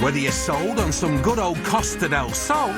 Whether you're sold on some good old Costa del Sol,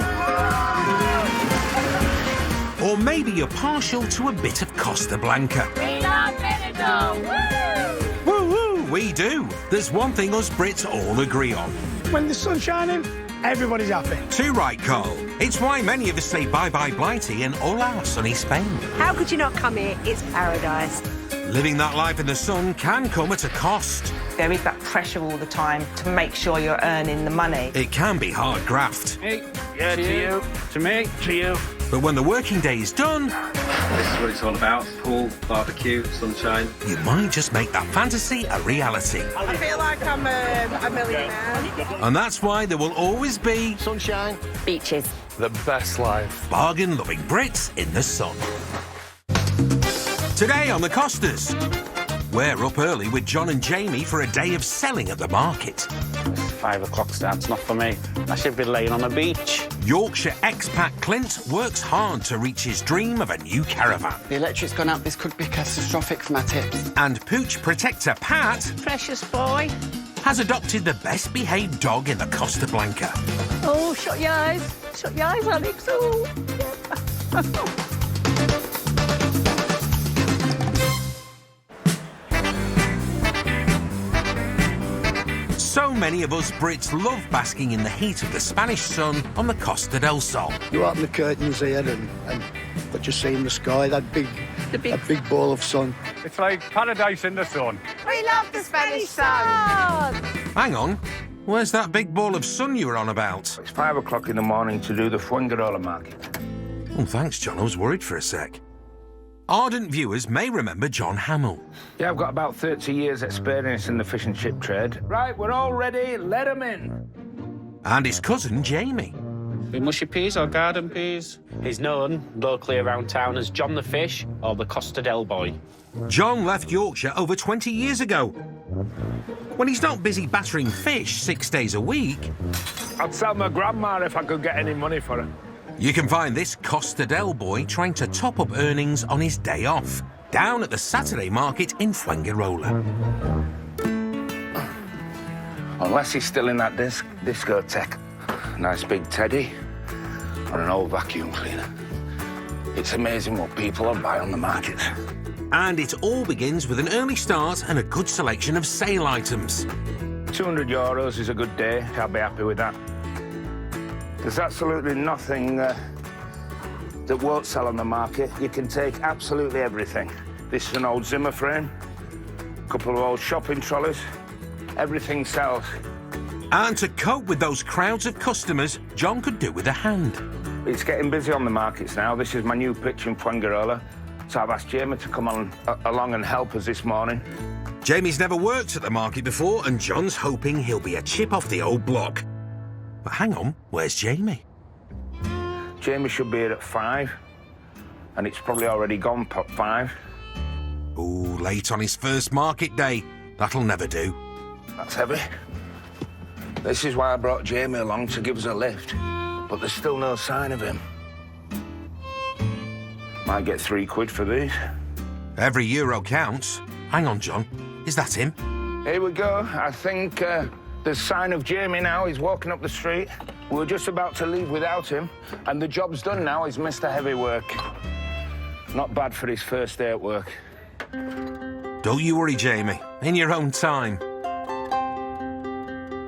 or maybe you're partial to a bit of Costa Blanca. We love Benidorm! Woo! Woo-woo, we do. There's one thing us Brits all agree on. When the sun's shining, everybody's happy. Too right, Carl. It's why many of us say bye-bye Blighty and hola sunny Spain. How could you not come here? It's paradise. Living that life in the sun can come at a cost. There is that pressure all the time to make sure you're earning the money. It can be hard graft. Hey, yeah, to you, to me, to you. But when the working day is done, this is what it's all about. Pool, barbecue, sunshine. you might just make that fantasy a reality. I feel like I'm a millionaire. And that's why there will always be Sunshine. Beaches. The best life. bargain-loving Brits in the sun. Today on the Costas, we're up early with John and Jamie for a day of selling at the market. 5 o'clock start's not for me. I should be laying on the beach. Yorkshire expat Clint works hard to reach his dream of a new caravan. The electric's gone up. This could be catastrophic for my tips. And pooch protector Pat Precious boy. has adopted the best-behaved dog in the Costa Blanca. Oh, shut your eyes. Shut your eyes, Alex. Oh. So many of us Brits love basking in the heat of the Spanish sun on the Costa del Sol. You open the curtains here and what you see in the sky, that big ball of sun. It's like paradise in the sun. We love the Spanish sun. Hang on, where's that big ball of sun you were on about? It's 5 o'clock in the morning to do the Fuengirola market. Oh, thanks, John. I was worried for a sec. Ardent viewers may remember John Hamill. Yeah, I've got about 30 years' experience in the fish and chip trade. Right, we're all ready. Let 'em in. And his cousin, Jamie. The mushy peas or garden peas. He's known locally around town as John the Fish or the Costa del Boy. John left Yorkshire over 20 years ago. When he's not busy battering fish 6 days a week, I'd sell my grandma if I could get any money for her. you can find this Costa del boy trying to top up earnings on his day off, down at the Saturday market in Fuengirola. Unless he's still in that discotheque. Nice big teddy or an old vacuum cleaner. It's amazing what people will buy on the market. And it all begins with an early start and a good selection of sale items. €200 is a good day. I'll be happy with that. There's absolutely nothing that won't sell on the market. You can take absolutely everything. This is an old Zimmer frame, a couple of old shopping trolleys. Everything sells. And to cope with those crowds of customers, John could do with a hand. It's getting busy on the markets now. This is my new pitch in Fuengirola. So I've asked Jamie to come along and help us this morning. Jamie's never worked at the market before, and John's hoping he'll be a chip off the old block. But hang on, where's Jamie? Jamie should be here at 5, and it's probably already gone past 5. Ooh, late on his first market day. That'll never do. That's heavy. This is why I brought Jamie along, to give us a lift. But there's still no sign of him. Might get £3 for these. Every euro counts. Hang on, John. Is that him? Here we go. I think there's sign of Jamie now. He's walking up the street. We were just about to leave without him, and the job's done now. He's missed a heavy work. Not bad for his first day at work. Don't you worry, Jamie. In your own time.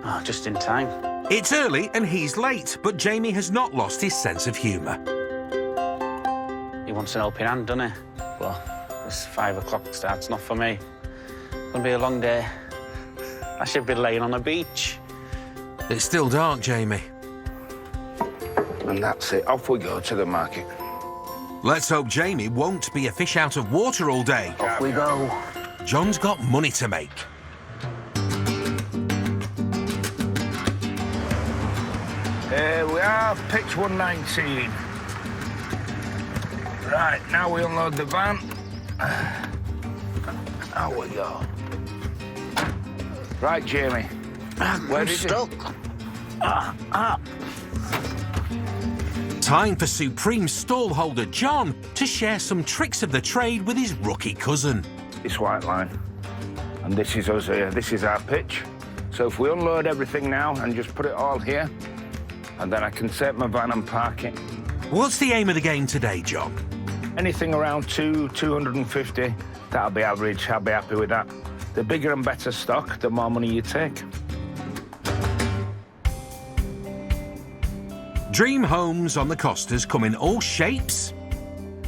Oh, just in time. It's early and he's late, but Jamie has not lost his sense of humour. He wants an helping hand, doesn't he? Well, this 5 o'clock start's not for me. It's gonna be a long day. I should be laying on a beach. It's still dark, Jamie. And that's it. Off we go to the market. Let's hope Jamie won't be a fish out of water all day. Off we go. John's got money to make. Here we are, pitch 119. Right, now we unload the van. Out we go. Right, Jamie. Where is it? Time for Supreme stallholder John to share some tricks of the trade with his rookie cousin. This white line. And this is us here. This is our pitch. So if we unload everything now and just put it all here, and then I can take my van and park it. What's the aim of the game today, John? Anything around 250, that'll be average. I'll be happy with that. The bigger and better stock, the more money you take. Dream homes on the Costas come in all shapes,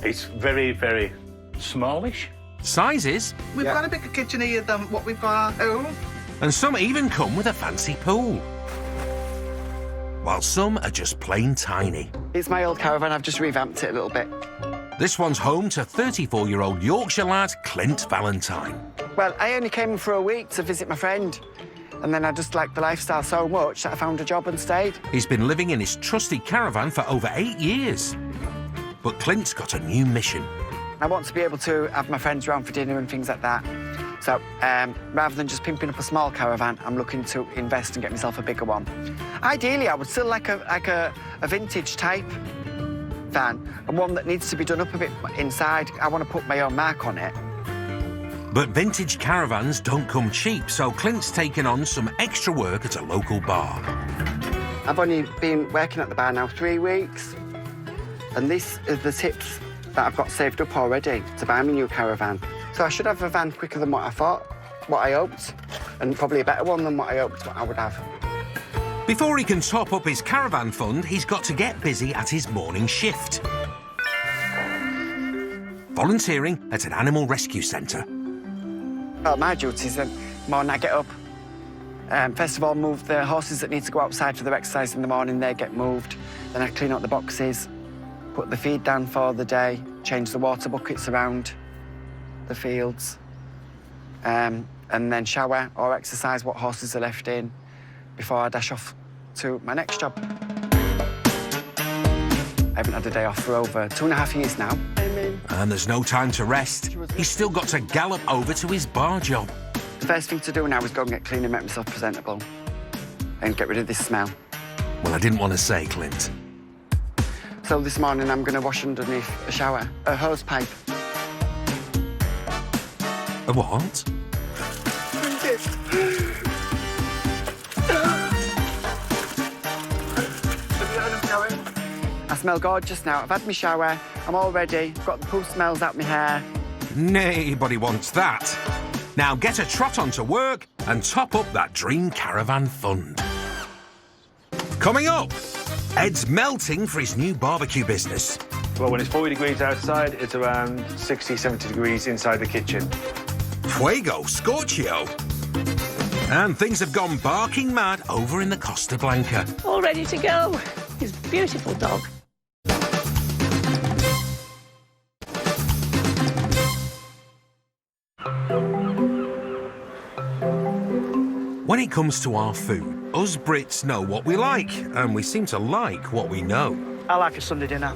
It's very, very smallish. sizes, We've got a bigger kitchen here than what we've got at home. and some even come with a fancy pool. While some are just plain tiny. It's my old caravan. I've just revamped it a little bit. This one's home to 34-year-old Yorkshire lad Clint Valentine. Well, I only came for a week to visit my friend. And then I just liked the lifestyle so much that I found a job and stayed. He's been living in his trusty caravan for over 8 years. But Clint's got a new mission. I want to be able to have my friends around for dinner and things like that. So rather than just pimping up a small caravan, I'm looking to invest and get myself a bigger one. Ideally, I would still like a vintage type van, and one that needs to be done up a bit inside. I want to put my own mark on it. But vintage caravans don't come cheap, so Clint's taken on some extra work at a local bar. I've only been working at the bar now 3 weeks, and this is the tips that I've got saved up already to buy my new caravan. So I should have a van quicker than what I thought, what I hoped, and probably a better one than what I hoped I would have. Before he can top up his caravan fund, he's got to get busy at his morning shift. Volunteering at an animal rescue centre. Well, my duties, the morning I get up, first of all, move the horses that need to go outside for their exercise in the morning. They get moved. Then I clean up the boxes, put the feed down for the day, change the water buckets around the fields, and then shower or exercise what horses are left in before I dash off to my next job. I haven't had a day off for over 2.5 years now. And there's no time to rest. He's still got to gallop over to his bar job. The first thing to do now is go and get clean and make myself presentable and get rid of this smell. Well, I didn't want to say, Clint. So this morning I'm going to wash underneath a shower, a hose pipe. A what? I smell gorgeous now. I've had my shower, I'm all ready, got the poo smells out my hair. Nobody wants that. Now get a trot on to work and top up that dream caravan fund. Coming up, Ed's melting for his new barbecue business. Well, when it's 40 degrees outside, it's around 60, 70 degrees inside the kitchen. Fuego Scorchio. And things have gone barking mad over in the Costa Blanca. All ready to go. His beautiful dog. When it comes to our food, us Brits know what we like, and we seem to like what we know. I like a Sunday dinner.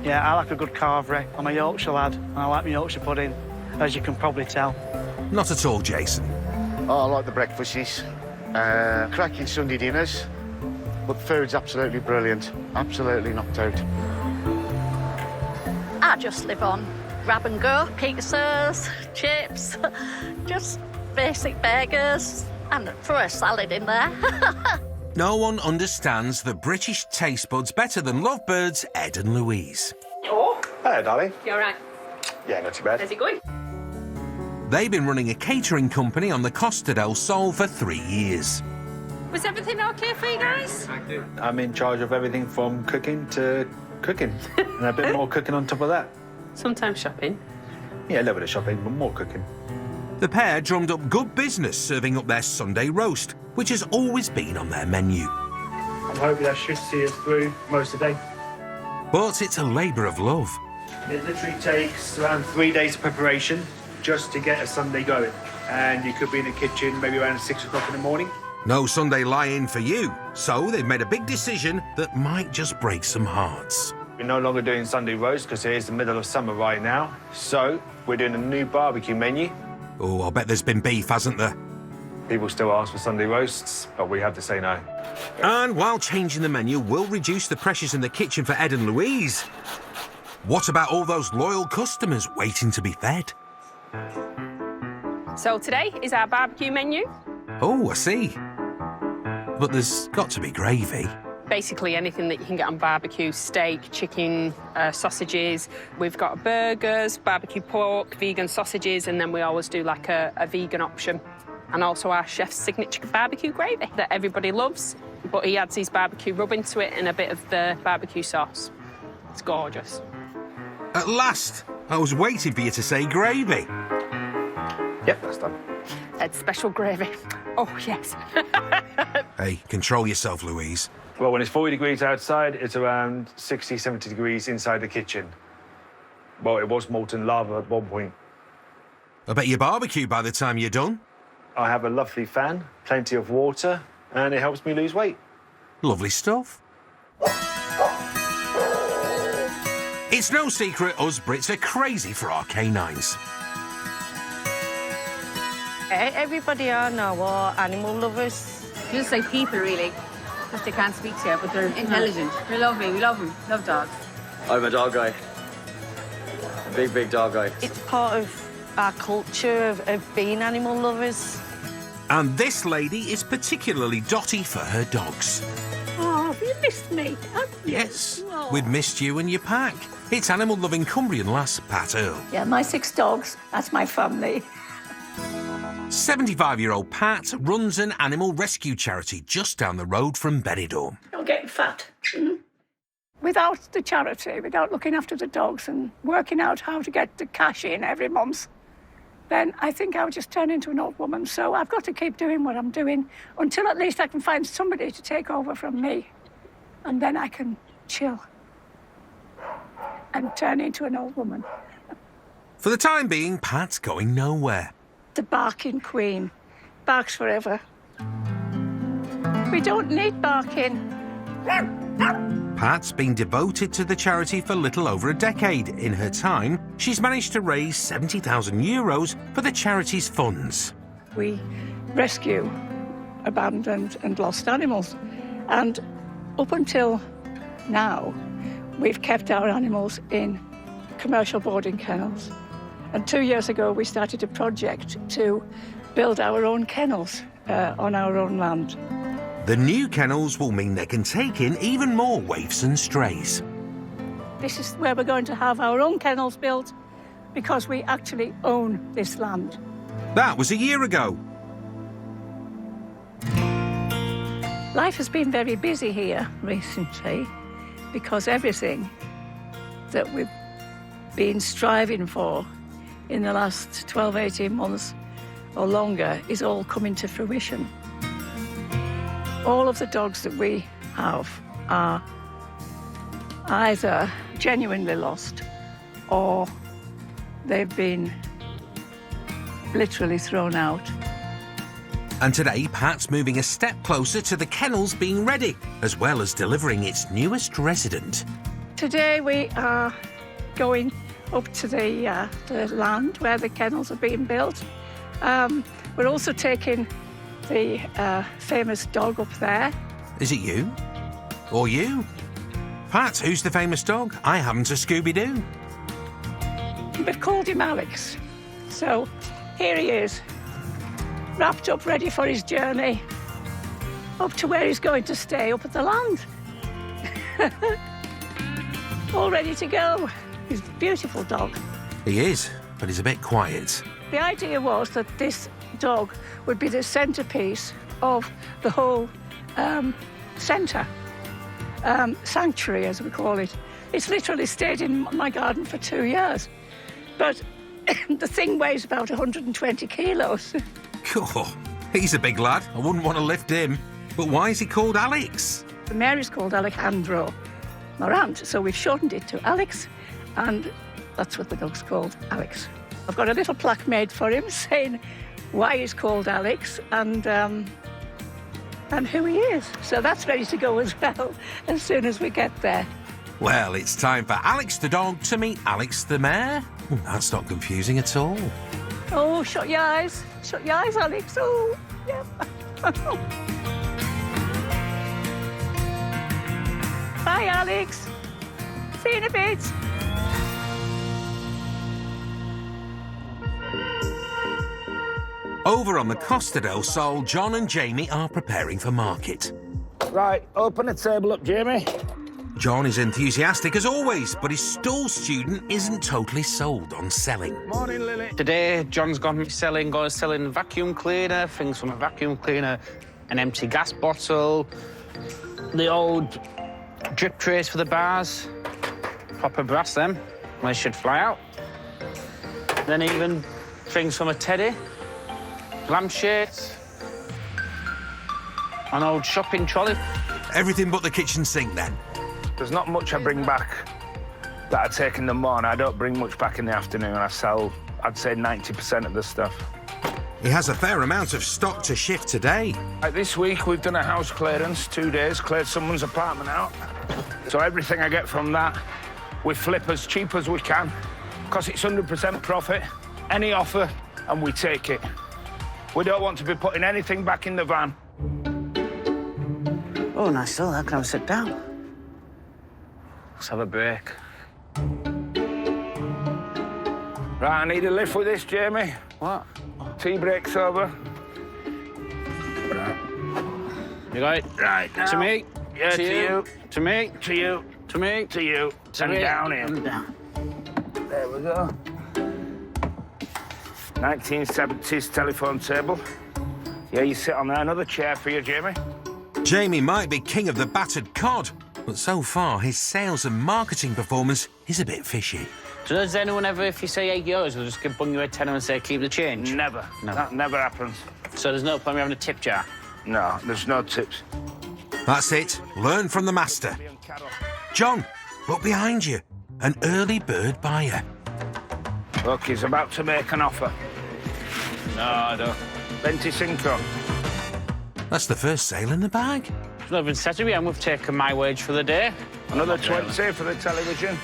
Yeah, I like a good carvery. I'm a Yorkshire lad, and I like my Yorkshire pudding, as you can probably tell. Not at all, Jason. Oh, I like the breakfasts, cracking Sunday dinners, but food's absolutely brilliant. Absolutely knocked out. I just live on grab and go, pizzas, chips, just basic burgers, and throw a salad in there. No one understands the British taste buds better than lovebirds Ed and Louise. Oh, Hello, darling. you all right? Yeah, not too bad. How's it going? They've been running a catering company on the Costa del Sol for 3 years. Was everything okay for you guys? I'm in charge of everything from cooking to cooking. And a bit more cooking on top of that. Sometimes shopping. Yeah, a little bit of shopping, but more cooking. The pair drummed up good business serving up their Sunday roast, which has always been on their menu. I'm hoping that should see us through most of the day. But it's a labour of love. It literally takes around 3 days of preparation just to get a Sunday going. And you could be in the kitchen maybe around 6 o'clock in the morning. No Sunday lie-in for you, so they've made a big decision that might just break some hearts. We're no longer doing Sunday roast because it is the middle of summer right now. So we're doing a new barbecue menu. Oh, I'll bet there's been beef, hasn't there? People still ask for Sunday roasts, but we have to say no. And while changing the menu will reduce the pressures in the kitchen for Ed and Louise, what about all those loyal customers waiting to be fed? So today is our barbecue menu. Oh, I see. but there's got to be gravy. Basically anything that you can get on barbecue, steak, chicken, sausages. We've got burgers, barbecue pork, vegan sausages, and then we always do like a vegan option. And also our chef's signature barbecue gravy that everybody loves, but he adds his barbecue rub into it and a bit of the barbecue sauce. It's gorgeous. At last! I was waiting for you to say gravy. Yep, that's done. It's special gravy. Oh, yes. Hey, control yourself, Louise. Well, when it's 40 degrees outside, it's around 60, 70 degrees inside the kitchen. Well, it was molten lava at one point. I bet you barbecue by the time you're done. I have a lovely fan, plenty of water, and it helps me lose weight. Lovely stuff. It's no secret us Brits are crazy for our canines. Everybody I know are animal lovers. Just like people, really. Because they can't speak to you, but they're intelligent. They're lovely. We love them. Love dogs. I'm a dog guy. A big, big dog guy. It's part of our culture of being animal lovers. And this lady is particularly dotty for her dogs. Oh, have you missed me? Yes, we've missed you and your pack. It's animal-loving Cumbrian lass Pat Earl. Yeah, my 6 dogs, that's my family. 75-year-old Pat runs an animal rescue charity just down the road from Benidorm. You're getting fat. Without the charity, without looking after the dogs and working out how to get the cash in every month, then I think I would just turn into an old woman. So I've got to keep doing what I'm doing until at least I can find somebody to take over from me. And then I can chill and turn into an old woman. For the time being, Pat's going nowhere. The barking queen. Barks forever. We don't need barking. Pat's been devoted to the charity for little over a decade. In her time, she's managed to raise €70,000 for the charity's funds. We rescue abandoned and lost animals. And up until now, we've kept our animals in commercial boarding kennels. And 2 years ago, we started a project to build our own kennels on our own land. The new kennels will mean they can take in even more waifs and strays. This is where we're going to have our own kennels built because we actually own this land. That was a year ago. Life has been very busy here recently because everything that we've been striving for in the last 12, 18 months or longer is all coming to fruition. All of the dogs that we have are either genuinely lost or they've been literally thrown out. And today, Pat's moving a step closer to the kennels being ready, as well as delivering its newest resident. Today we are going up to the land where the kennels are being built. We're also taking the famous dog up there. Is it you? Or you? Pat, who's the famous dog? I haven't a Scooby-Doo. We've called him Alex. So here he is, wrapped up, ready for his journey up to where he's going to stay, up at the land. All ready to go. He's a beautiful dog. He is, but he's a bit quiet. The idea was that this dog would be the centrepiece of the whole centre, sanctuary, as we call it. It's literally stayed in my garden for 2 years. But the thing weighs about 120 kilos. Cool. He's a big lad. I wouldn't want to lift him. But why is he called Alex? Mary's called Alejandro Morant, so we've shortened it to Alex, and that's what the dog's called, Alex. I've got a little plaque made for him saying why he's called Alex and who he is. So that's ready to go as well as soon as we get there. Well, it's time for Alex the dog to meet Alex the mare. That's not confusing at all. Oh, shut your eyes. Shut your eyes, Alex. Oh, yeah. Bye, Alex. See you in a bit. Over on the Costa del Sol, John and Jamie are preparing for market. Right, open the table up, Jamie. John is enthusiastic as always, but his stall student isn't totally sold on selling. Morning, Lily. Today, John's going selling vacuum cleaner, things from a vacuum cleaner, an empty gas bottle, the old drip trays for the bars, proper brass them, they should fly out. Then even things from a teddy, lampshades, an old shopping trolley. Everything but the kitchen sink, then. There's not much I bring back that I take in the morning. I don't bring much back in the afternoon. I sell, I'd say, 90% of the stuff. He has a fair amount of stock to shift today. Like this week, we've done a house clearance, 2 days, cleared someone's apartment out. So everything I get from that, we flip as cheap as we can, because it's 100% profit, any offer, and we take it. We don't want to be putting anything back in the van. Oh, nice still. I can have a sit down. Let's have a break. Right, I need a lift with this, Jamie. What? Tea break's over. Right. You got it? Right, now. To me. Yeah, to you. To me. To you. To me. To you. To and me. down here. And down. There we go. 1970s telephone table. Yeah, you sit on there. Another chair for you, Jamie. Jamie might be king of the battered cod, but so far his sales and marketing performance is a bit fishy. So does anyone ever, if you say €8, will just bung you a tenner and say, keep the change? Never. No. That never happens. So there's no point in having a tip jar? No, there's no tips. That's it. Learn from the master. John, look behind you. An early bird buyer. Look, he's about to make an offer. No, I don't. 25. That's the first sale in the bag. It's not even settled yet, and we've taken my wage for the day. Another 20 for the television.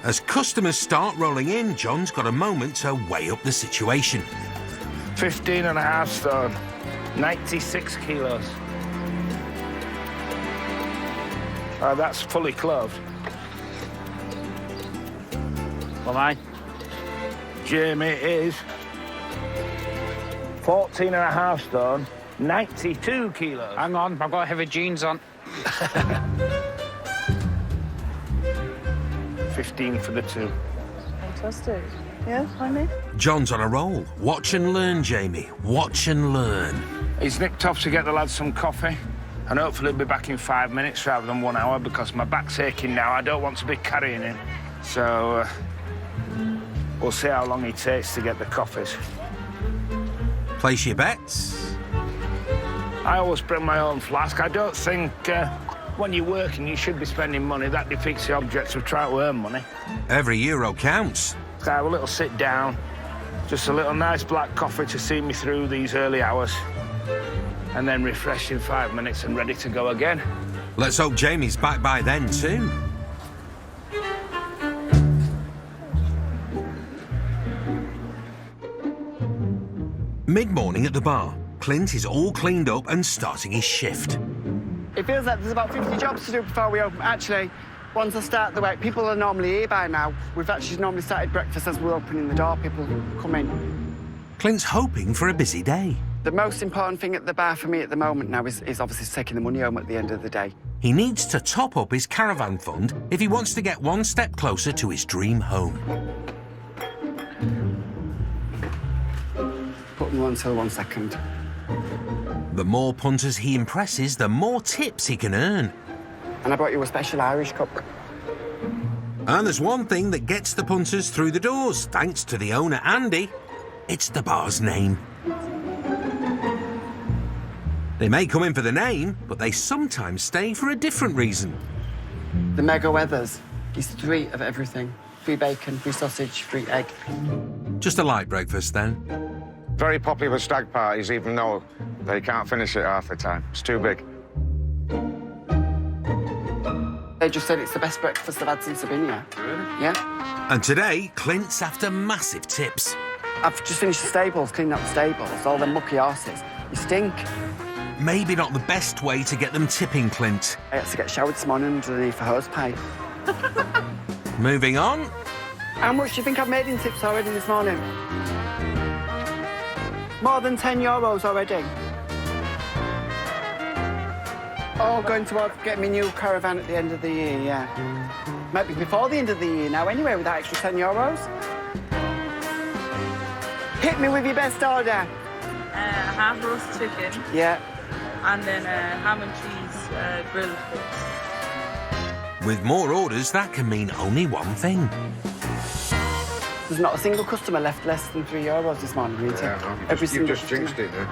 As customers start rolling in, John's got a moment to weigh up the situation. 15.5 stone. 96 kilos. That's fully clothed. What am I? Jamie is 14.5 stone, 92 kilos. Hang on, I've got heavy jeans on. 15 for the two. Fantastic. Yeah, I'm in. John's on a roll. Watch and learn, Jamie. Watch and learn. He's nipped off to get the lads some coffee, and hopefully he'll be back in 5 minutes rather than 1 hour, because my back's aching now. I don't want to be carrying him. So we'll see how long he takes to get the coffees. Place your bets. I always bring my own flask. I don't think when you're working you should be spending money. That defeats the object of trying to earn money. Every euro counts. So have a little sit down, just a little nice black coffee to see me through these early hours, and then refreshed in 5 minutes and ready to go again. Let's hope Jamie's back by then too. Mid-morning at the bar, Clint is all cleaned up and starting his shift. It feels like there's about 50 jobs to do before we open. Actually, once I start the work, people are normally here by now. We've actually normally started breakfast as we're opening the door. People come in. Clint's hoping for a busy day. The most important thing at the bar for me at the moment now is obviously taking the money home at the end of the day. He needs to top up his caravan fund if he wants to get one step closer to his dream home. Put them on till 1 second. The more punters he impresses, the more tips he can earn. And I brought you a special Irish cup. And there's one thing that gets the punters through the doors, thanks to the owner, Andy. It's the bar's name. They may come in for the name, but they sometimes stay for a different reason. The Mega Weathers is 3 of everything. Free bacon, free sausage, free egg. Just a light breakfast, then. Very popular with stag parties, even though they can't finish it half the time. It's too big. They just said it's the best breakfast they've had since I've been here. Really? Yeah. And today, Clint's after massive tips. I've just finished the stables, cleaned up the stables, all them mucky horses. You stink. Maybe not the best way to get them tipping, Clint. I had to get showered this morning underneath a hose pipe. Moving on. How much do you think I've made in tips already this morning? More than €10 already. All going towards getting me new caravan at the end of the year, yeah. Might be before the end of the year now anyway with that extra €10. Hit me with your best order. Half roast chicken. Yeah. And then ham and cheese grilled fish. With more orders, that can mean only one thing. There's not a single customer left less than €3 this morning, Rita. Yeah, Every single you've just jinxed it now.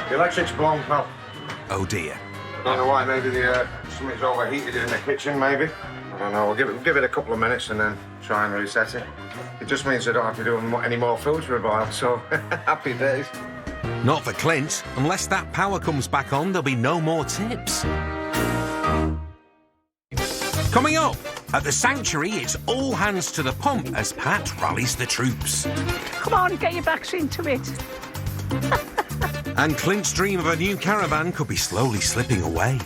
The electric's blown, pal. Oh dear. Don't know why, maybe something's overheated in the kitchen, maybe. I don't know, we'll give it a couple of minutes and then try and reset it. It just means I don't have to do any more food for a while, so happy days. Not for Clint. Unless that power comes back on, there'll be no more tips. Coming up, at the sanctuary, it's all hands to the pump as Pat rallies the troops. Come on, get your backs into it. And Clint's dream of a new caravan could be slowly slipping away.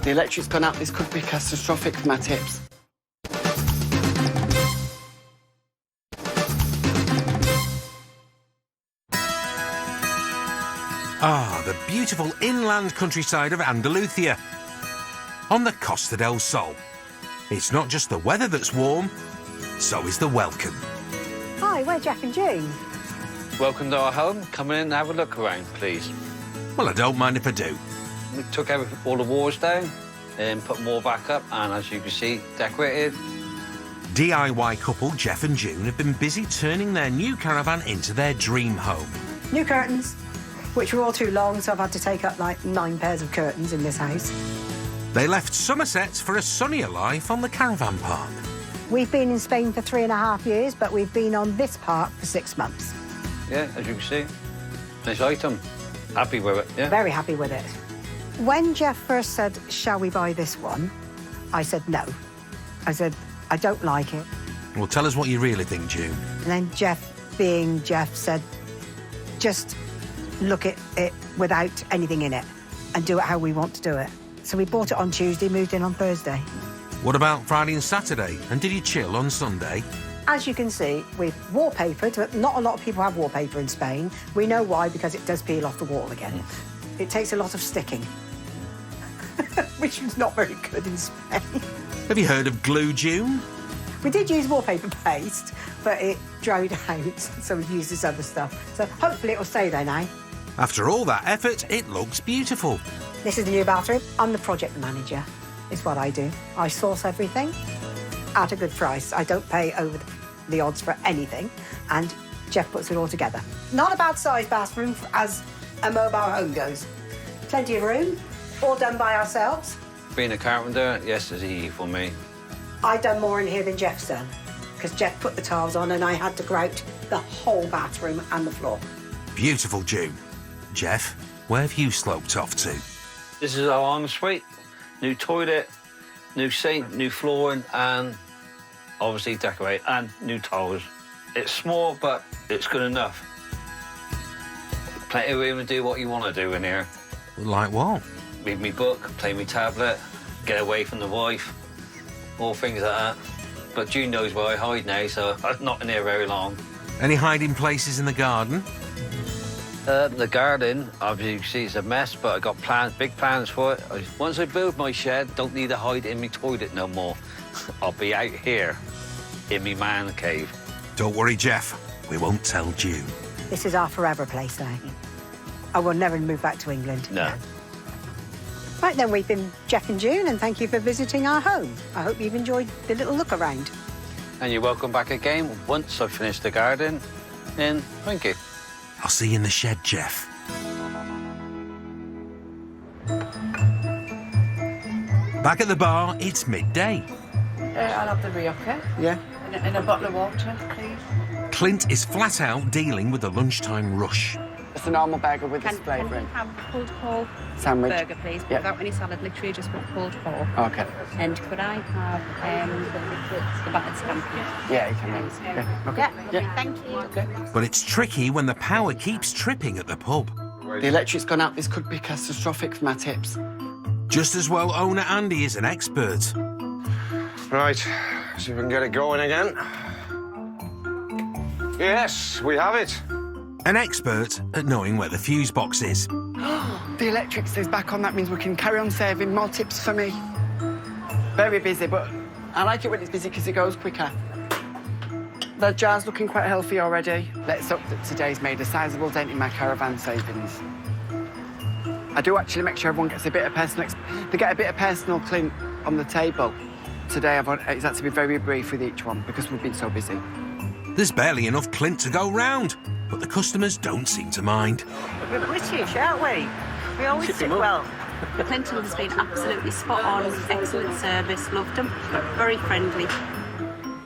The electric's gone out. This could be catastrophic for my tips. Ah, the beautiful inland countryside of Andalusia, on the Costa del Sol. It's not just the weather that's warm, so is the welcome. Hi, we're Jeff and June. Welcome to our home. Come in and have a look around, please. Well, I don't mind if I do. We took all the walls down and put more back up, and as you can see, decorated. DIY couple Jeff and June have been busy turning their new caravan into their dream home. New curtains, which were all too long, so I've had to take up like 9 pairs of curtains in this house. They left Somerset for a sunnier life on the caravan park. We've been in Spain for 3.5 years, but we've been on this park for 6 months. Yeah, as you can see, nice item. Happy with it, yeah? Very happy with it. When Jeff first said, shall we buy this one? I said no. I said, I don't like it. Well, tell us what you really think, June. And then Jeff, being Jeff, said, just look at it without anything in it and do it how we want to do it. So we bought it on Tuesday, moved in on Thursday. What about Friday and Saturday? And did you chill on Sunday? As you can see, we've wallpapered, but not a lot of people have wallpaper in Spain. We know why, because it does peel off the wall again. It takes a lot of sticking, which is not very good in Spain. Have you heard of glue, June? We did use wallpaper paste, but it dried out, so we've used this other stuff. So hopefully it'll stay there now. After all that effort, it looks beautiful. This is the new bathroom. I'm the project manager, is what I do. I source everything at a good price. I don't pay over the odds for anything, and Jeff puts it all together. Not a bad sized bathroom as a mobile home goes. Plenty of room, all done by ourselves. Being a carpenter, yes, it's easy for me. I've done more in here than Jeff's done, because Jeff put the tiles on and I had to grout the whole bathroom and the floor. Beautiful, June. Jeff, where have you sloped off to? This is our ensuite. New toilet, new sink, new flooring, and obviously decorate, and new tiles. It's small, but it's good enough. Plenty of room to do what you want to do in here. Like what? Read me book, play me tablet, get away from the wife, all things like that. But June knows where I hide now, so I'm not in here very long. Any hiding places in the garden? The garden, obviously you can see it's a mess, but I got plans, big plans for it. Once I build my shed, don't need to hide in my toilet no more. I'll be out here in my man cave. Don't worry, Jeff. We won't tell June. This is our forever place now. I will never move back to England. No. Right then, we've been Jeff and June, and thank you for visiting our home. I hope you've enjoyed the little look around. And you're welcome back again once I've finished the garden. And thank you. I'll see you in the shed, Jeff. Back at the bar, it's midday. I'll have the Rioja. Yeah. And a bottle of water, please. Clint is flat out dealing with the lunchtime rush. Just a normal burger with this flavouring. Have pulled pork Sandwich. burger, please, Yep. without any salad, literally just with pulled pork. Okay. And could I have the battered scampi? Yeah, you can. Yeah. Okay. Yeah, thank you. Okay. But it's tricky when the power keeps tripping at the pub. The electric's gone out. This could be catastrophic for my tips. Just as well owner Andy is an expert. Right, see if we can get it going again. Yes, we have it. An expert at knowing where the fuse box is. The electric stays back on. That means we can carry on saving. More tips for me. Very busy, but I like it when it's busy because it goes quicker. The jar's looking quite healthy already. Let's hope that today's made a sizable dent in my caravan savings. I do actually make sure everyone gets a bit of personal... They get a bit of personal clean on the table. Today, it's had to be very brief with each one because we've been so busy. There's barely enough Clint to go round, but the customers don't seem to mind. We're British, aren't we? We always sit well. Clinton has been absolutely spot on, excellent service, loved them, very friendly.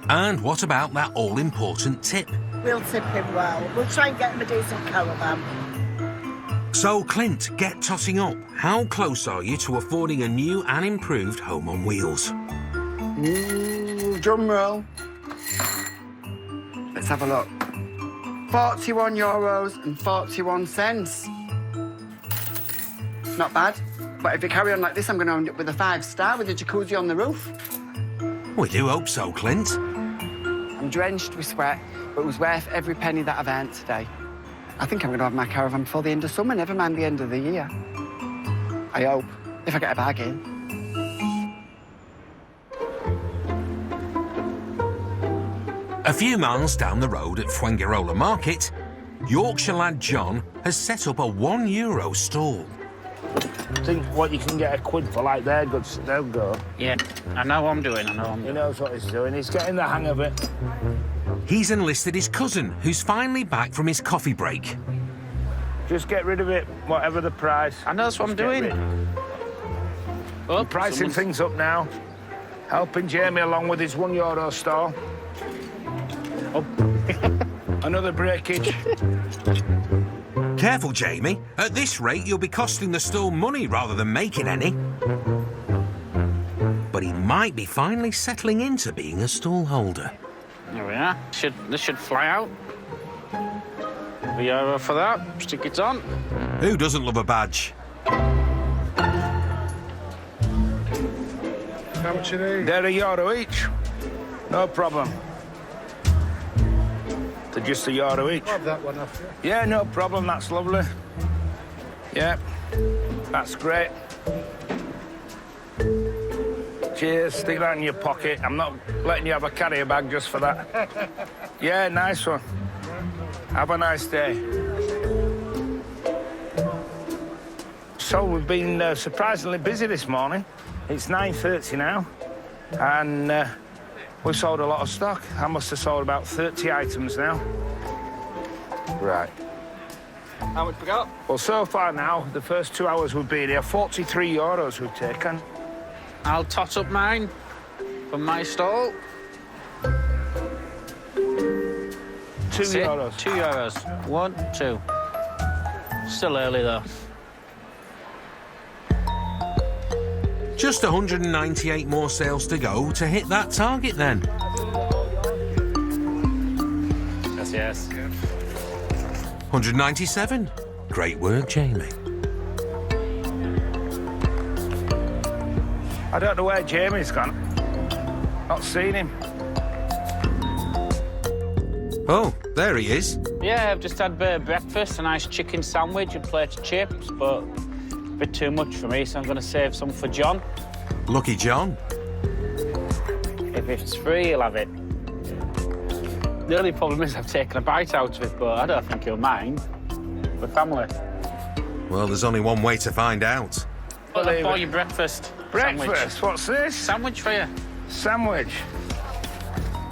And what about that all-important tip? We'll tip him well. We'll try and get him a decent caravan. So, Clint, get totting up. How close are you to affording a new and improved home on wheels? Drum roll. Let's have a look. €41.41. Not bad. But if you carry on like this, I'm going to end up with a 5-star with a jacuzzi on the roof. We do hope so, Clint. I'm drenched with sweat, but it was worth every penny that I've earned today. I think I'm going to have my caravan before the end of summer, never mind the end of the year. I hope, if I get a bargain. A few miles down the road at Fuengirola Market, Yorkshire lad John has set up a €1 stall. Think what you can get a quid for like they're good, they'll go. Yeah, I know what I'm doing, He knows what he's doing, he's getting the hang of it. He's enlisted his cousin, who's finally back from his coffee break. Just get rid of it, whatever the price. I know that's what I'm doing. You're pricing things up now. Helping Jamie along with his €1 stall. Oh. Another breakage. Careful, Jamie. At this rate, you'll be costing the stall money rather than making any. But he might be finally settling into being a stall holder. There we are. This should fly out. €1 for that. Stick it on. Who doesn't love a badge? How much you need? They're €1 each. No problem. They're just €1 each. I'll have that one off you. Yeah, no problem. That's lovely. Yeah, that's great. Cheers. Stick that in your pocket. I'm not letting you have a carrier bag just for that. Yeah, nice one. Have a nice day. So we've been surprisingly busy this morning. It's 9:30 now, and we sold a lot of stock. I must have sold about 30 items now. Right. How much we got? Well, so far now, the first 2 hours we've been here, €43 we've taken. I'll tot up mine from my stall. €2. €2. 1, 2. Still early, though. Just 198 more sales to go to hit that target, then. Yes. 197. Great work, Jamie. I don't know where Jamie's gone. Not seen him. Oh, there he is. Yeah, I've just had a bit of breakfast, a nice chicken sandwich, a plate of chips, but a bit too much for me, so I'm going to save some for John. Lucky John. If it's free, he'll have it. The only problem is I've taken a bite out of it, but I don't think he'll mind. We're family. Well, there's only one way to find out. Well, I bought you breakfast. Breakfast? Sandwich. What's this? Sandwich for you. Sandwich.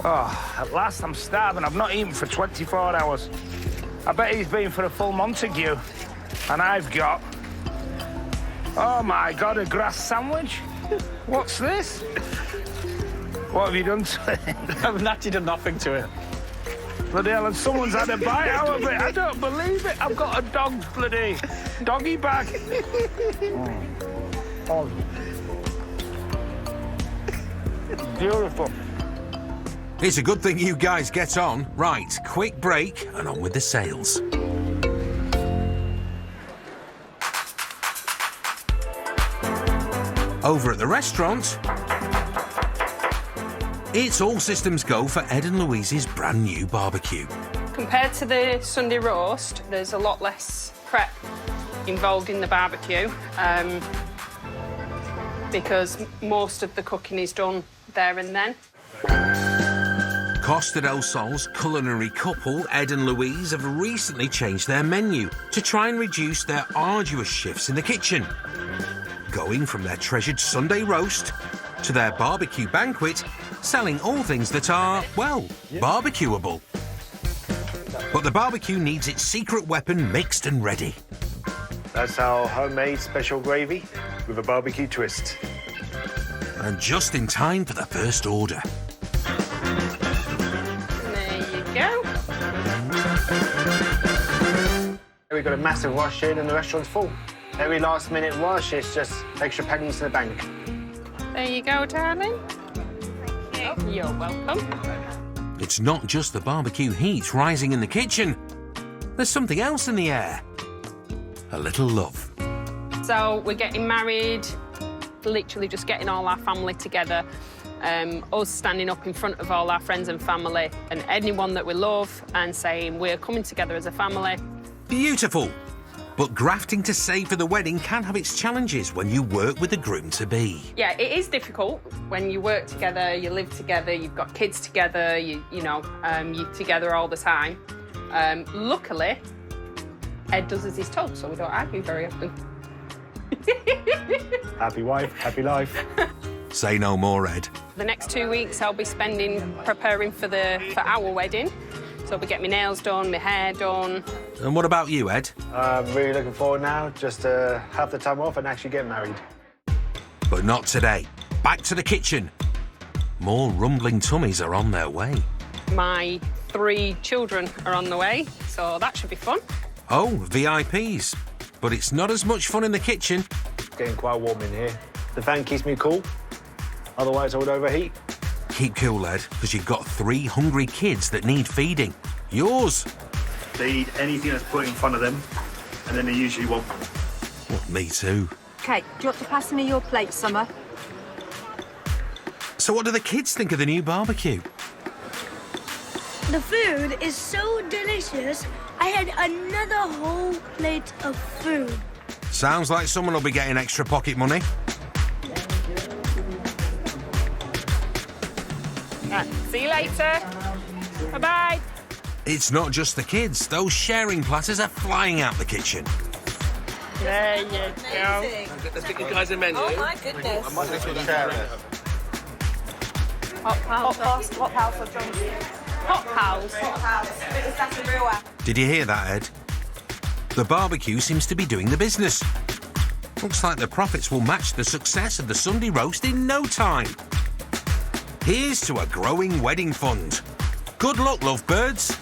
Oh, at last I'm starving. I've not eaten for 24 hours. I bet he's been for a full Montague. And I've got... Oh, my God, a grass sandwich? What's this? What have you done to it? I've actually done nothing to it. Bloody hell, and someone's had a bite out of it. I don't believe it. I've got a dog's bloody doggy bag. Oh. Beautiful. It's a good thing you guys get on. Right, quick break and on with the sales. Over at the restaurant, It's all systems go for Ed and Louise's brand new barbecue. Compared to the Sunday roast, there's a lot less prep involved in the barbecue because most of the cooking is done there and then. Costa del Sol's culinary couple, Ed and Louise, have recently changed their menu to try and reduce their arduous shifts in the kitchen, going from their treasured Sunday roast to their barbecue banquet, selling all things that are, well, barbecuable. But the barbecue needs its secret weapon mixed and ready. That's our homemade special gravy with a barbecue twist. And just in time for the first order. Go. We've got a massive wash in and the restaurant's full. Every last minute wash is just extra pennies in the bank. There you go, darling. You're welcome. It's not just the barbecue heat rising in the kitchen. There's something else in the air. A little love. So we're getting married, literally just getting all our family together. Us standing up in front of all our friends and family and anyone that we love and saying we're coming together as a family. Beautiful. But grafting to save for the wedding can have its challenges when you work with the groom-to-be. Yeah, it is difficult when you work together, you live together, you've got kids together, you're together all the time. Luckily, Ed does as he's told, so we don't argue very often. Happy wife, happy life. Say no more, Ed. The next 2 weeks I'll be spending preparing for our wedding. So I'll be getting my nails done, my hair done. And what about you, Ed? I'm really looking forward now just to have the time off and actually get married. But not today. Back to the kitchen. More rumbling tummies are on their way. My 3 children are on the way, so that should be fun. Oh, VIPs. But it's not as much fun in the kitchen. It's getting quite warm in here. The fan keeps me cool, otherwise I would overheat. Keep cool, Ed, because you've got 3 hungry kids that need feeding. Yours. They eat anything that's put in front of them, and then they usually want more. Well, me too. Okay, do you want to pass me your plate, Summer? So what do the kids think of the new barbecue? The food is so delicious. I had another whole plate of food. Sounds like someone will be getting extra pocket money. Right, see you later. Bye-bye. It's not just the kids. Those sharing platters are flying out the kitchen. There you go. Let's get you guys a menu. Oh, my goodness. I might just share it. Hot pals or John? Hot pals. Did you hear that, Ed? The barbecue seems to be doing the business. Looks like the profits will match the success of the Sunday roast in no time. Here's to a growing wedding fund. Good luck, lovebirds.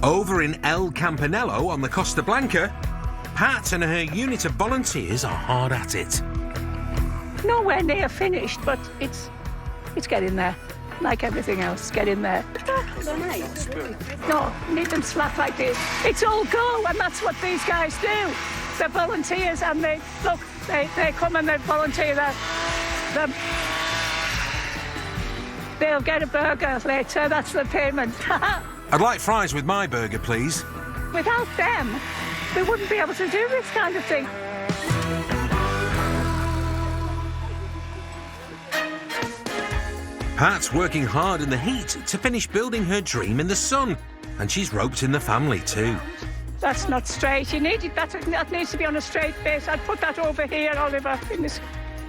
Over in El Campanello on the Costa Blanca, Pat and her unit of volunteers are hard at it. Nowhere near finished, but it's getting there. Like everything else, getting there. No, need them flat like this. It's all go, and that's what these guys do. They're volunteers, and they come and they volunteer. They'll get a burger later. That's the payment. I'd like fries with my burger, please. Without them, we wouldn't be able to do this kind of thing. Pat's working hard in the heat to finish building her dream in the sun, and she's roped in the family too. That's not straight. You need it. That needs to be on a straight base. I'd put that over here, Oliver,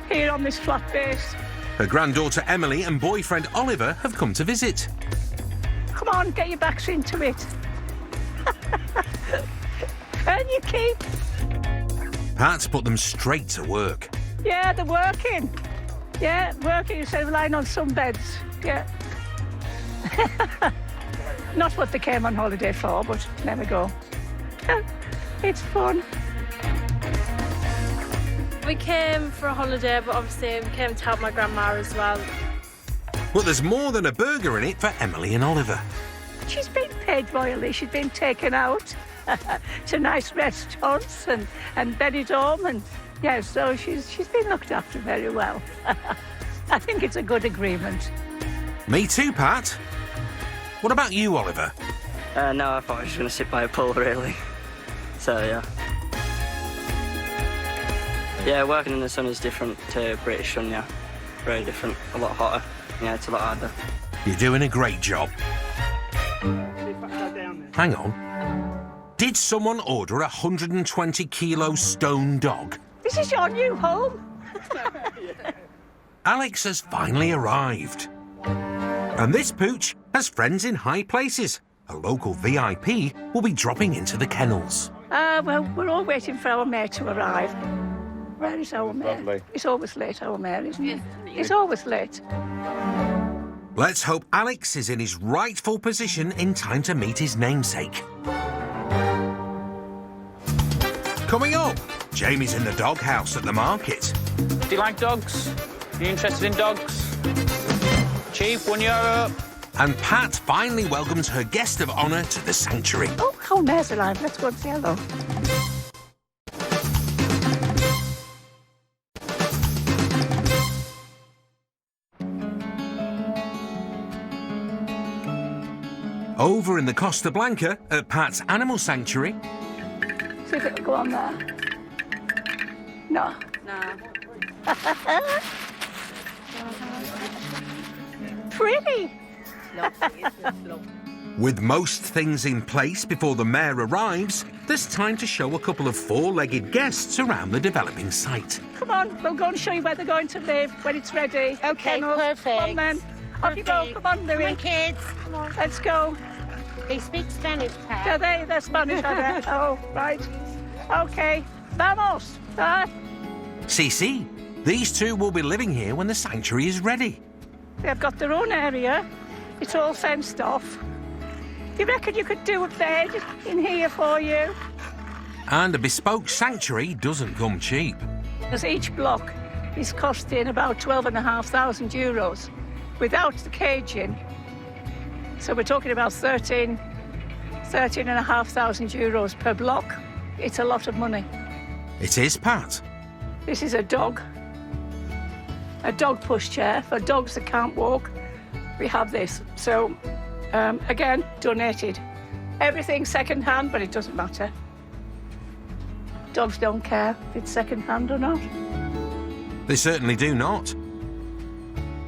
here on this flat base. Her granddaughter Emily and boyfriend Oliver have come to visit. Come on, get your backs into it. And you keep. Pat's put them straight to work. Yeah, they're working. Yeah, working instead of lying on some beds. Yeah. Not what they came on holiday for, but there we go. It's fun. We came for a holiday, but obviously we came to help my grandma as well. But there's more than a burger in it for Emily and Oliver. She's been paid royally. She's been taken out to nice restaurants and Benidorm, and yeah, so she's been looked after very well. I think it's a good agreement. Me too, Pat. What about you, Oliver? No, I thought I was just going to sit by a pool, really. So, yeah. Yeah, working in the sun is different to British sun, yeah. Very different, a lot hotter. Yeah, it's a lot harder. You're doing a great job. Hang on. Did someone order a 120-kilo stone dog? This is your new home. Alex has finally arrived. And this pooch has friends in high places. A local VIP will be dropping into the kennels. Well, we're all waiting for our mare to arrive. Where is our mare? Lovely. It's always late, our mare, isn't it? It's always late. Let's hope Alex is in his rightful position in time to meet his namesake. Coming up, Jamie's in the doghouse at the market. Do you like dogs? Are you interested in dogs? Cheap, €1. And Pat finally welcomes her guest of honour to the sanctuary. Oh, our mare's alive. Let's go and say hello. Over in the Costa Blanca at Pat's animal sanctuary. See if it'll go on there. No. No. Pretty. With most things in place before the mayor arrives, there's time to show a couple of four-legged guests around the developing site. Come on, we'll go and show you where they're going to live when it's ready. Okay, perfect. Come on, then. Off you go. Come on, Louis. Come on, kids. Come on. Let's go. They speak Spanish, Pat. Do they? They're Spanish, are they? Oh, right. Okay. Vamos. CC, these two will be living here when the sanctuary is ready. They've got their own area. It's all fenced off. Do you reckon you could do a bed in here for you? And a bespoke sanctuary doesn't come cheap. Because each block is costing about €12,500 without the caging. So we're talking about €13,500 per block. It's a lot of money. It is, Pat. This is a dog pushchair for dogs that can't walk. We have this. So, again, donated. Everything second-hand, but it doesn't matter. Dogs don't care if it's second-hand or not. They certainly do not.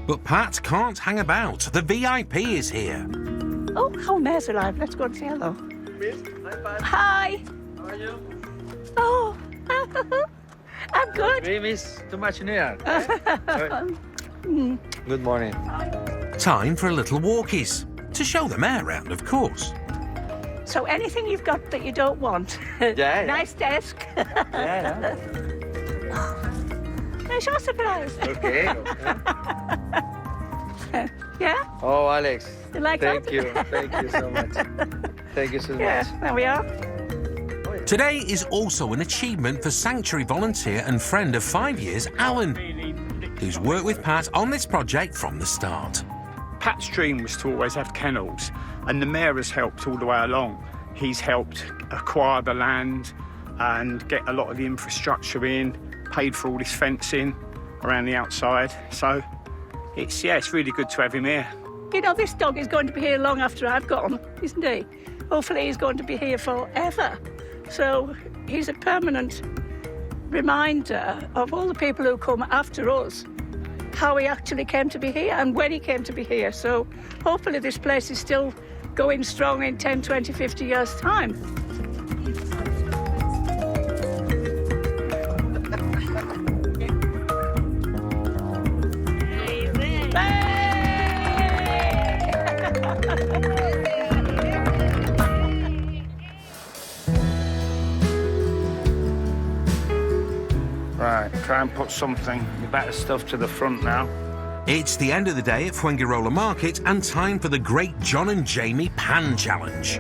But Pat can't hang about. The VIP is here. Oh, our mare's alive. Let's go and say hello. Hi. How are you? Oh, I'm good. We miss too much in here. Good morning. Time for a little walkies. To show the mayor around, of course. So anything you've got that you don't want? Yeah. Nice desk. Yeah. There's your surprise. Okay. Yeah? Oh, Alex. You like Thank that? you. Thank you so much. Thank you so Yeah, much. there we are. Today is also an achievement for sanctuary volunteer and friend of 5 years, Alan, who's worked with Pat on this project from the start. Pat's dream was to always have kennels, and the mayor has helped all the way along. He's helped acquire the land and get a lot of the infrastructure in, paid for all this fencing around the outside. So it's really good to have him here. You know, this dog is going to be here long after I've gone, isn't he? Hopefully he's going to be here forever. So he's a permanent reminder of all the people who come after us, how he actually came to be here and when he came to be here. So hopefully this place is still going strong in 10, 20, 50 years' time. Right, try and put something better stuff to the front now. It's the end of the day at Fuengirola Market and time for the great John and Jamie Pan Challenge.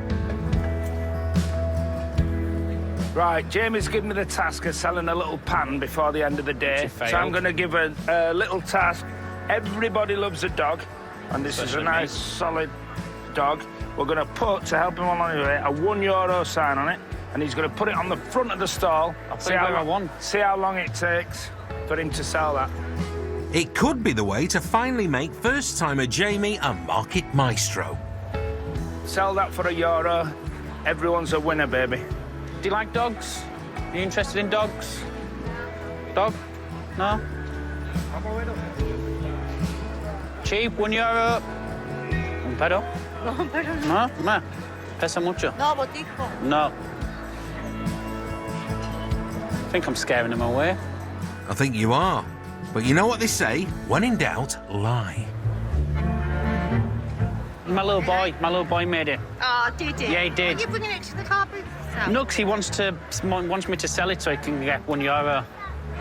Right, Jamie's given me the task of selling a little pan before the end of the day. So I'm going to give a little task. Everybody loves a dog, and this is a nice, solid dog. we're going to put, to help him along the way, a €1 sign on it, and he's going to put it on the front of the stall. See how long it takes for him to sell that. It could be the way to finally make first-timer Jamie a market maestro. Sell that for €1. Everyone's a winner, baby. Do you like dogs? Are you interested in dogs? Dog? No? Cheap, €1. Un perro? No, pero No? No. Pesa mucho? No, botico. No. I think I'm scaring him away. I think you are. But you know what they say? When in doubt, lie. My little boy made it. Oh, did he? Yeah, he did. Are you bringing it to the car booth? No, 'cause he wants me to sell it so he can get €1.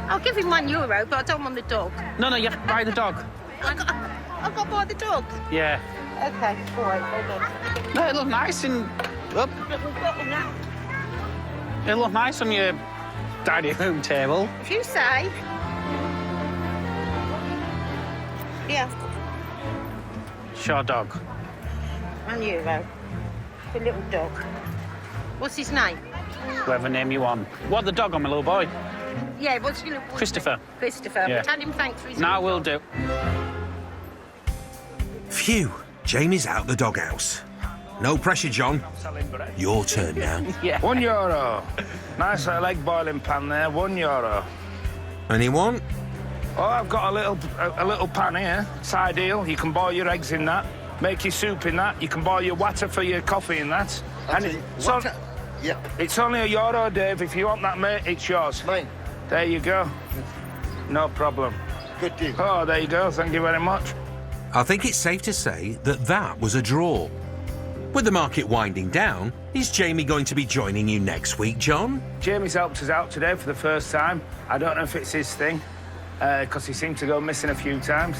I'll give him €1, but I don't want the dog. No, you have to buy the dog. I've got to buy the dog. Yeah. Okay, all right, hold on. No, it look nice and up. It look nice on your dining room table. If you say. Yeah, Sure dog. €1. The little dog. What's his name? Whatever name you want. What the dog on my little boy? Yeah, what's your little boy? Christopher. Christopher. Yeah. Tell him thanks for his Now we'll do. Phew, Jamie's out the doghouse. No pressure, John. Your turn now. Yeah. €1. Nice little egg boiling pan there, €1. Anyone? Oh, I've got a little pan here. It's ideal. You can boil your eggs in that. Make your soup in that. You can boil your water for your coffee in that. It's only €1, Dave. If you want that, mate, it's yours. Mine. There you go. No problem. Good deal. Oh, there you go. Thank you very much. I think it's safe to say that was a draw. With the market winding down, is Jamie going to be joining you next week, John? Jamie's helped us out today for the first time. I don't know if it's his thing, because he seemed to go missing a few times.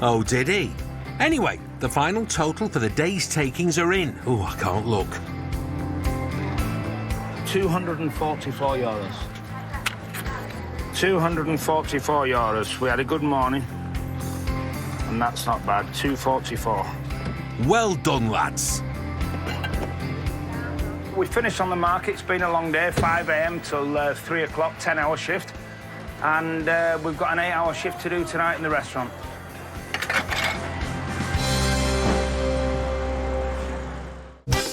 Oh, did he? Anyway, the final total for the day's takings are in. Oh, I can't look. €244. €244. We had a good morning. And that's not bad. 244. Well done, lads. We finished on the market. It's been a long day, 5 a.m. till 3 o'clock, 10-hour shift. And we've got an 8-hour shift to do tonight in the restaurant.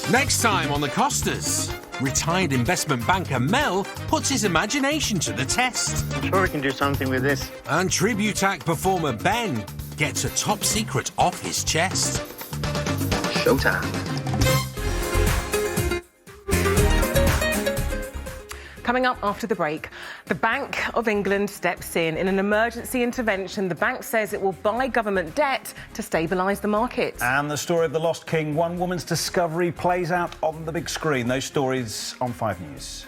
Next time on The Costas, retired investment banker Mel puts his imagination to the test. I'm sure we can do something with this. And tribute act performer Ben gets a top secret off his chest. Showtime. Coming up after the break, the Bank of England steps in an emergency intervention. The bank says it will buy government debt to stabilise the market. And the story of the lost king, one woman's discovery, plays out on the big screen. Those stories on 5 News.